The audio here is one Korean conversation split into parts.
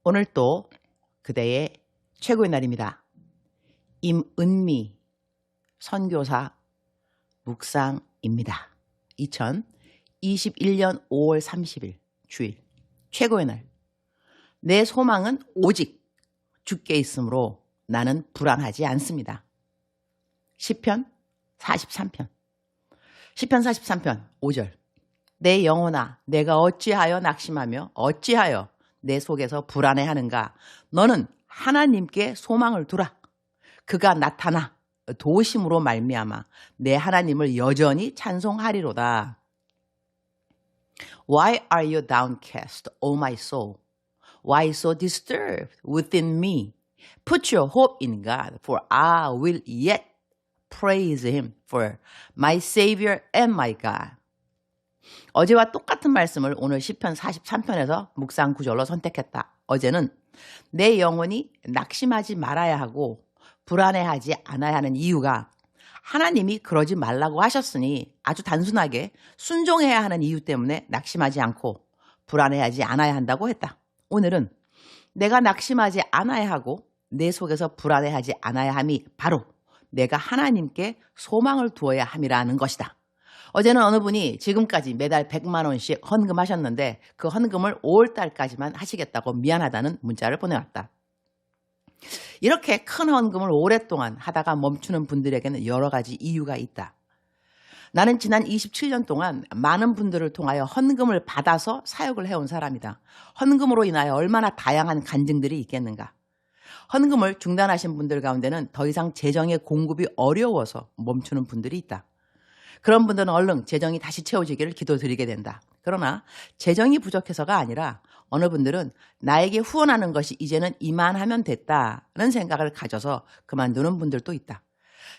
오늘 또 그대의 최고의 날입니다. 임은미 선교사 묵상입니다. 2021년 5월 30일 주일 최고의 날. 내 소망은 오직 주께 있으므로 나는 불안하지 않습니다. 시편 43편 5절. 내 영혼아, 내가 어찌하여 낙심하며 어찌하여 내 속에서 불안해하는가. 너는 하나님께 소망을 두라. 그가 나타나 도우심으로 말미암아 내 하나님을 여전히 찬송하리로다. Why are you downcast, O my soul? Why so disturbed within me? Put your hope in God, for I will yet praise him for my Savior and my God. 어제와 똑같은 말씀을 오늘 시편 43편에서 묵상 구절로 선택했다. 어제는 내 영혼이 낙심하지 말아야 하고 불안해하지 않아야 하는 이유가 하나님이 그러지 말라고 하셨으니 아주 단순하게 순종해야 하는 이유 때문에 낙심하지 않고 불안해하지 않아야 한다고 했다. 오늘은 내가 낙심하지 않아야 하고 내 속에서 불안해하지 않아야 함이 바로 내가 하나님께 소망을 두어야 함이라는 것이다. 어제는 어느 분이 지금까지 매달 100만 원씩 헌금하셨는데 그 헌금을 5월달까지만 하시겠다고 미안하다는 문자를 보내왔다. 이렇게 큰 헌금을 오랫동안 하다가 멈추는 분들에게는 여러 가지 이유가 있다. 나는 지난 27년 동안 많은 분들을 통하여 헌금을 받아서 사역을 해온 사람이다. 헌금으로 인하여 얼마나 다양한 간증들이 있겠는가. 헌금을 중단하신 분들 가운데는 더 이상 재정의 공급이 어려워서 멈추는 분들이 있다. 그런 분들은 얼른 재정이 다시 채워지기를 기도드리게 된다. 그러나 재정이 부족해서가 아니라 어느 분들은 나에게 후원하는 것이 이제는 이만하면 됐다는 생각을 가져서 그만두는 분들도 있다.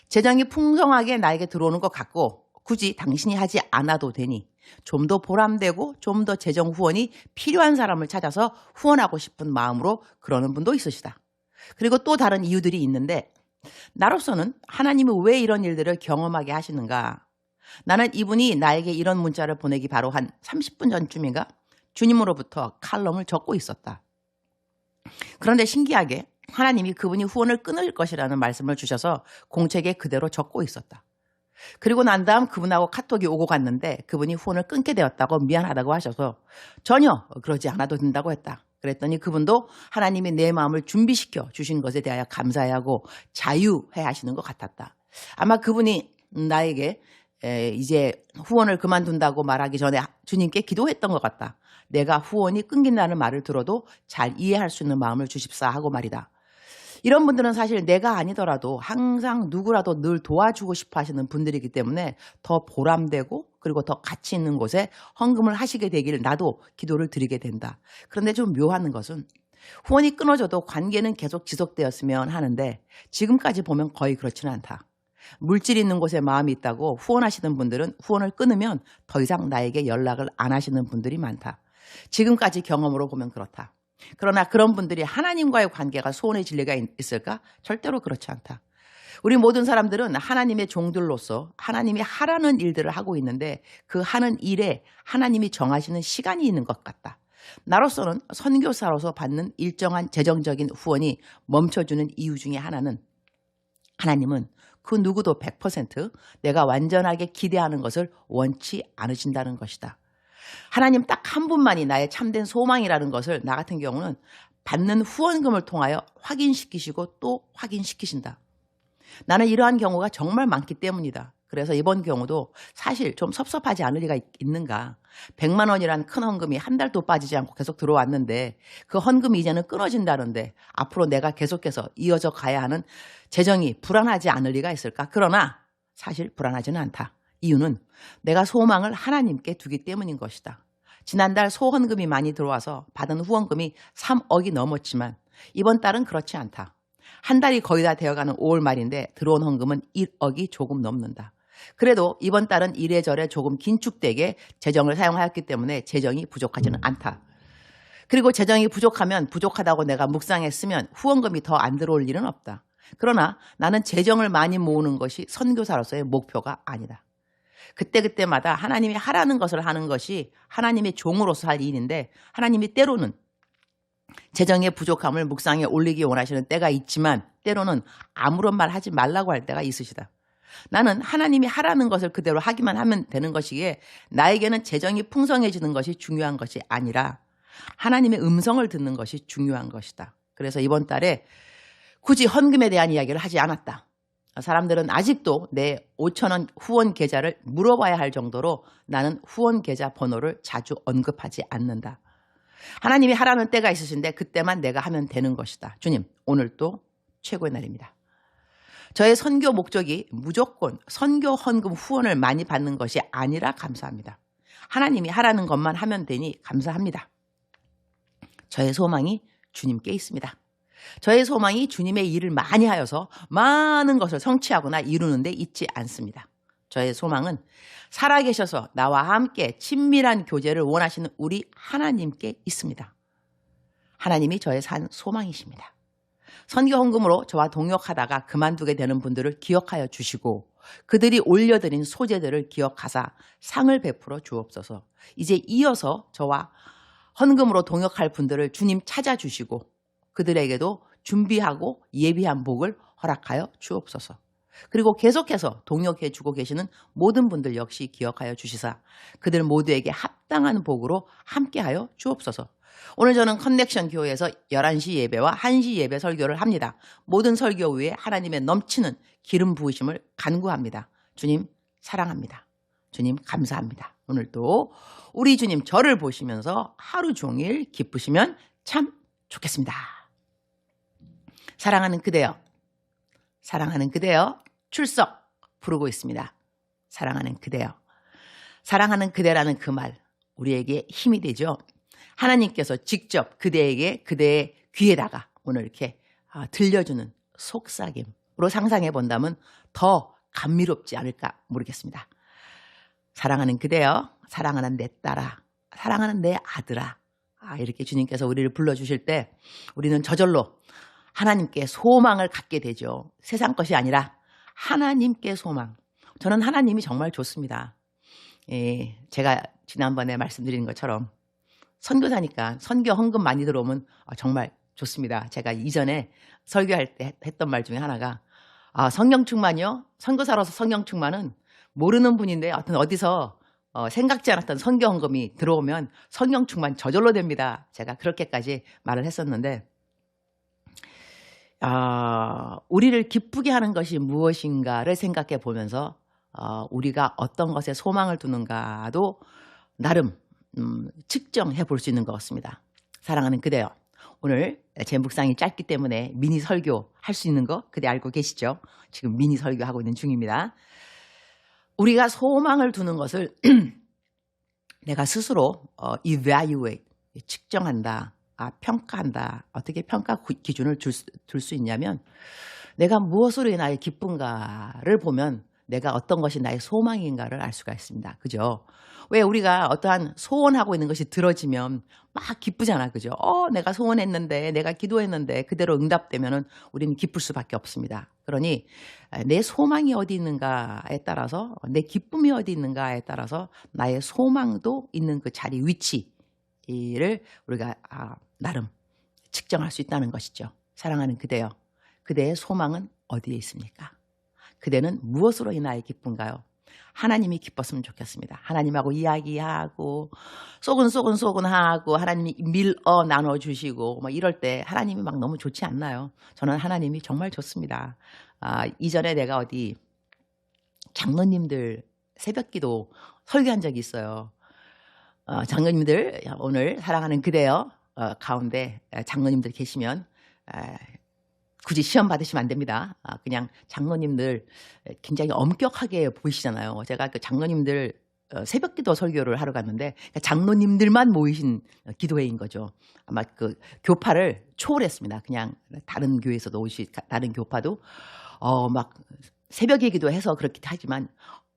재정이 풍성하게 나에게 들어오는 것 같고 굳이 당신이 하지 않아도 되니 좀 더 보람되고 좀 더 재정 후원이 필요한 사람을 찾아서 후원하고 싶은 마음으로 그러는 분도 있으시다. 그리고 또 다른 이유들이 있는데 나로서는 하나님이 왜 이런 일들을 경험하게 하시는가. 나는 이분이 나에게 이런 문자를 보내기 바로 한 30분 전쯤인가 주님으로부터 칼럼을 적고 있었다. 그런데 신기하게 하나님이 그분이 후원을 끊을 것이라는 말씀을 주셔서 공책에 그대로 적고 있었다. 그리고 난 다음 그분하고 카톡이 오고 갔는데 그분이 후원을 끊게 되었다고 미안하다고 하셔서 전혀 그러지 않아도 된다고 했다. 그랬더니 그분도 하나님이 내 마음을 준비시켜 주신 것에 대하여 감사해하고 자유해 하시는 것 같았다. 아마 그분이 나에게 이제 후원을 그만둔다고 말하기 전에 주님께 기도했던 것 같다. 내가 후원이 끊긴다는 말을 들어도 잘 이해할 수 있는 마음을 주십사 하고 말이다. 이런 분들은 사실 내가 아니더라도 항상 누구라도 늘 도와주고 싶어 하시는 분들이기 때문에 더 보람되고 그리고 더 가치 있는 곳에 헌금을 하시게 되기를 나도 기도를 드리게 된다. 그런데 좀 묘한 것은 후원이 끊어져도 관계는 계속 지속되었으면 하는데 지금까지 보면 거의 그렇지는 않다. 물질 있는 곳에 마음이 있다고 후원하시는 분들은 후원을 끊으면 더 이상 나에게 연락을 안 하시는 분들이 많다. 지금까지 경험으로 보면 그렇다. 그러나 그런 분들이 하나님과의 관계가 소원해질 리가 있을까? 절대로 그렇지 않다. 우리 모든 사람들은 하나님의 종들로서 하나님이 하라는 일들을 하고 있는데 그 하는 일에 하나님이 정하시는 시간이 있는 것 같다. 나로서는 선교사로서 받는 일정한 재정적인 후원이 멈춰주는 이유 중에 하나는 하나님은 그 누구도 100% 내가 완전하게 기대하는 것을 원치 않으신다는 것이다. 하나님 딱 한 분만이 나의 참된 소망이라는 것을 나 같은 경우는 받는 후원금을 통하여 확인시키시고 또 확인시키신다. 나는 이러한 경우가 정말 많기 때문이다. 그래서 이번 경우도 사실 좀 섭섭하지 않을 리가 있는가. 100만 원이란 큰 헌금이 한 달도 빠지지 않고 계속 들어왔는데 그 헌금이 이제는 끊어진다는데 앞으로 내가 계속해서 이어져 가야 하는 재정이 불안하지 않을 리가 있을까? 그러나 사실 불안하지는 않다. 이유는 내가 소망을 하나님께 두기 때문인 것이다. 지난달 소헌금이 많이 들어와서 받은 후원금이 3억이 넘었지만 이번 달은 그렇지 않다. 한 달이 거의 다 되어가는 5월 말인데 들어온 헌금은 1억이 조금 넘는다. 그래도 이번 달은 이래저래 조금 긴축되게 재정을 사용하였기 때문에 재정이 부족하지는 않다. 그리고 재정이 부족하면 부족하다고 내가 묵상했으면 후원금이 더 안 들어올 일은 없다. 그러나 나는 재정을 많이 모으는 것이 선교사로서의 목표가 아니다. 그때그때마다 하나님이 하라는 것을 하는 것이 하나님의 종으로서 할 일인데 하나님이 때로는 재정의 부족함을 묵상에 올리기 원하시는 때가 있지만 때로는 아무런 말 하지 말라고 할 때가 있으시다. 나는 하나님이 하라는 것을 그대로 하기만 하면 되는 것이기에 나에게는 재정이 풍성해지는 것이 중요한 것이 아니라 하나님의 음성을 듣는 것이 중요한 것이다. 그래서 이번 달에 굳이 헌금에 대한 이야기를 하지 않았다. 사람들은 아직도 내 5,000원 후원 계좌를 물어봐야 할 정도로 나는 후원 계좌 번호를 자주 언급하지 않는다. 하나님이 하라는 때가 있으신데 그때만 내가 하면 되는 것이다. 주님, 오늘도 최고의 날입니다. 저의 선교 목적이 무조건 선교 헌금 후원을 많이 받는 것이 아니라 감사합니다. 하나님이 하라는 것만 하면 되니 감사합니다. 저의 소망이 주님께 있습니다. 저의 소망이 주님의 일을 많이 하여서 많은 것을 성취하거나 이루는 데 있지 않습니다. 저의 소망은 살아계셔서 나와 함께 친밀한 교제를 원하시는 우리 하나님께 있습니다. 하나님이 저의 산 소망이십니다. 선교 헌금으로 저와 동역하다가 그만두게 되는 분들을 기억하여 주시고 그들이 올려드린 소재들을 기억하사 상을 베풀어 주옵소서. 이제 이어서 저와 헌금으로 동역할 분들을 주님 찾아주시고 그들에게도 준비하고 예비한 복을 허락하여 주옵소서. 그리고 계속해서 동역해 주고 계시는 모든 분들 역시 기억하여 주시사 그들 모두에게 합당한 복으로 함께하여 주옵소서. 오늘 저는 커넥션 교회에서 11시 예배와 1시 예배 설교를 합니다. 모든 설교 위에 하나님의 넘치는 기름 부으심을 간구합니다. 주님 사랑합니다. 주님 감사합니다. 오늘도 우리 주님 저를 보시면서 하루 종일 기쁘시면 참 좋겠습니다. 사랑하는 그대여, 사랑하는 그대여 출석 부르고 있습니다. 사랑하는 그대여. 사랑하는 그대라는 그 말 우리에게 힘이 되죠. 하나님께서 직접 그대에게 그대의 귀에다가 오늘 이렇게 들려주는 속삭임으로 상상해 본다면 더 감미롭지 않을까 모르겠습니다. 사랑하는 그대여, 사랑하는 내 딸아, 사랑하는 내 아들아. 이렇게 주님께서 우리를 불러주실 때 우리는 저절로 하나님께 소망을 갖게 되죠. 세상 것이 아니라 하나님께 소망. 저는 하나님이 정말 좋습니다. 제가 지난번에 말씀드린 것처럼 선교사니까 선교 헌금 많이 들어오면 정말 좋습니다. 제가 이전에 설교할 때 했던 말 중에 하나가 성령 충만이요? 선교사로서 성령 충만은 모르는 분인데 어디서 생각지 않았던 선교 헌금이 들어오면 성령 충만 저절로 됩니다. 제가 그렇게까지 말을 했었는데 우리를 기쁘게 하는 것이 무엇인가를 생각해 보면서 우리가 어떤 것에 소망을 두는가도 나름 측정해 볼 수 있는 것 같습니다. 사랑하는 그대여, 오늘 제 묵상이 짧기 때문에 미니 설교 할 수 있는 거 그대 알고 계시죠? 지금 미니 설교하고 있는 중입니다. 우리가 소망을 두는 것을 내가 스스로 evaluate, 측정한다, 평가한다. 어떻게 평가 기준을 둘 수 있냐면 내가 무엇으로 인하여 기쁜가를 보면 내가 어떤 것이 나의 소망인가를 알 수가 있습니다. 그죠? 왜 우리가 어떠한 소원하고 있는 것이 들어지면 막 기쁘잖아. 그죠? 내가 소원했는데 내가 기도했는데 그대로 응답되면은 우리는 기쁠 수밖에 없습니다. 그러니 내 소망이 어디 있는가에 따라서 내 기쁨이 어디 있는가에 따라서 나의 소망도 있는 그 자리 위치를 우리가 나름 측정할 수 있다는 것이죠. 사랑하는 그대여, 그대의 소망은 어디에 있습니까? 그대는 무엇으로 인하여 기쁜가요? 하나님이 기뻤으면 좋겠습니다. 하나님하고 이야기하고 소근소근하고 하나님이 밀어 나눠주시고 이럴 때 하나님이 막 너무 좋지 않나요? 저는 하나님이 정말 좋습니다. 이전에 내가 어디 장로님들 새벽기도 설교한 적이 있어요. 장로님들 오늘 사랑하는 그대여 가운데 장로님들 계시면 굳이 시험 받으시면 안 됩니다. 그냥 장로님들 굉장히 엄격하게 보이시잖아요. 제가 그 장로님들 새벽기도 설교를 하러 갔는데 장로님들만 모이신 기도회인 거죠. 아마 그 교파를 초월했습니다. 그냥 다른 교회에서도 다른 교파도 막 새벽에 기도해서 그렇게 하지만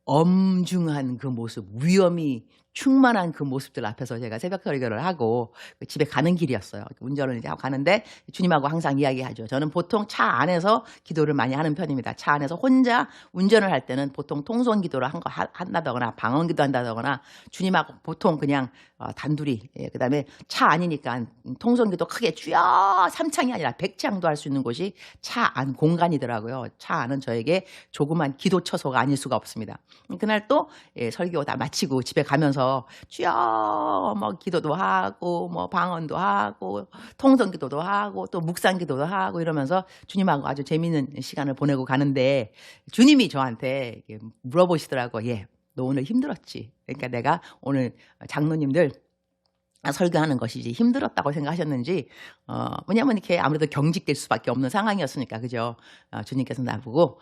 엄중한 그 모습, 위엄이 충만한 그 모습들 앞에서 제가 새벽 설교를 하고 집에 가는 길이었어요. 운전을 이제 하고 가는데 주님하고 항상 이야기하죠. 저는 보통 차 안에서 기도를 많이 하는 편입니다. 차 안에서 혼자 운전을 할 때는 보통 통성 기도를 한다거나 방언 기도 한다거나 주님하고 보통 그냥 단둘이, 그다음에 차 안이니까 통성 기도 크게 주여 3창이 아니라 100창도 할 수 있는 곳이 차 안 공간이더라고요. 차 안은 저에게 조그만 기도 처소가 아닐 수가 없습니다. 그날 또 설교 다 마치고 집에 가면서 주여 뭐 기도도 하고 뭐 방언도 하고 통성 기도도 하고 또 묵상 기도도 하고 이러면서 주님하고 아주 재미있는 시간을 보내고 가는데 주님이 저한테 물어보시더라고. 너 오늘 힘들었지? 그러니까 내가 오늘 장로님들 설교하는 것이지 힘들었다고 생각하셨는지, 왜냐면 이렇게 아무래도 경직될 수밖에 없는 상황이었으니까, 그죠? 주님께서 나보고,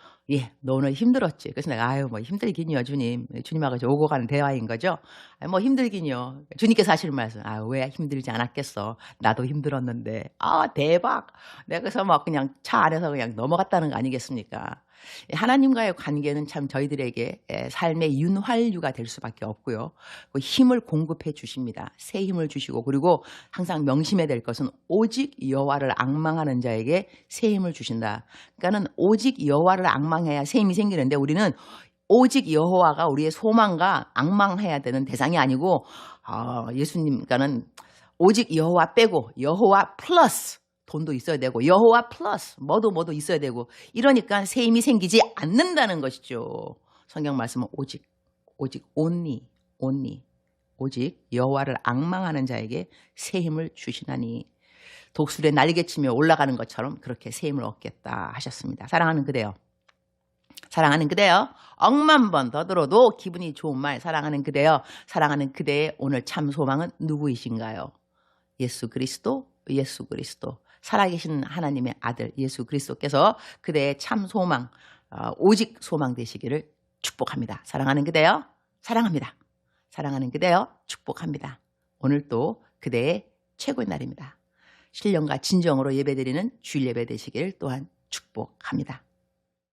너 오늘 힘들었지? 그래서 내가, 뭐 힘들긴요, 주님. 주님하고 오고 가는 대화인 거죠? 뭐 힘들긴요. 주님께서 하시는 말씀, 왜 힘들지 않았겠어? 나도 힘들었는데. 대박! 내가 그래서 막 그냥 차 안에서 그냥 넘어갔다는 거 아니겠습니까? 하나님과의 관계는 참 저희들에게 삶의 윤활유가 될 수밖에 없고요. 힘을 공급해 주십니다. 새 힘을 주시고, 그리고 항상 명심해야 될 것은 오직 여호와를 앙망하는 자에게 새 힘을 주신다. 그러니까는 오직 여호와를 앙망해야 새 힘이 생기는데, 우리는 오직 여호와가 우리의 소망과 앙망해야 되는 대상이 아니고, 예수님과는 오직 여호와 빼고 여호와 플러스 돈도 있어야 되고 여호와 플러스 뭐도 있어야 되고, 이러니까 새 힘이 생기지 않는다는 것이죠. 성경 말씀은 오직 only 오직 여호와를 앙망하는 자에게 새 힘을 주시나니 독수리에 날개치며 올라가는 것처럼 그렇게 새 힘을 얻겠다 하셨습니다. 사랑하는 그대여, 사랑하는 그대여, 억만 번 더 들어도 기분이 좋은 말, 사랑하는 그대여, 사랑하는 그대의 오늘 참 소망은 누구이신가요? 예수 그리스도, 예수 그리스도. 살아계신 하나님의 아들 예수 그리스도께서 그대의 참 소망, 오직 소망 되시기를 축복합니다. 사랑하는 그대여, 사랑합니다. 사랑하는 그대여, 축복합니다. 오늘 또 그대의 최고의 날입니다. 신령과 진정으로 예배드리는 주일 예배 되시기를 또한 축복합니다.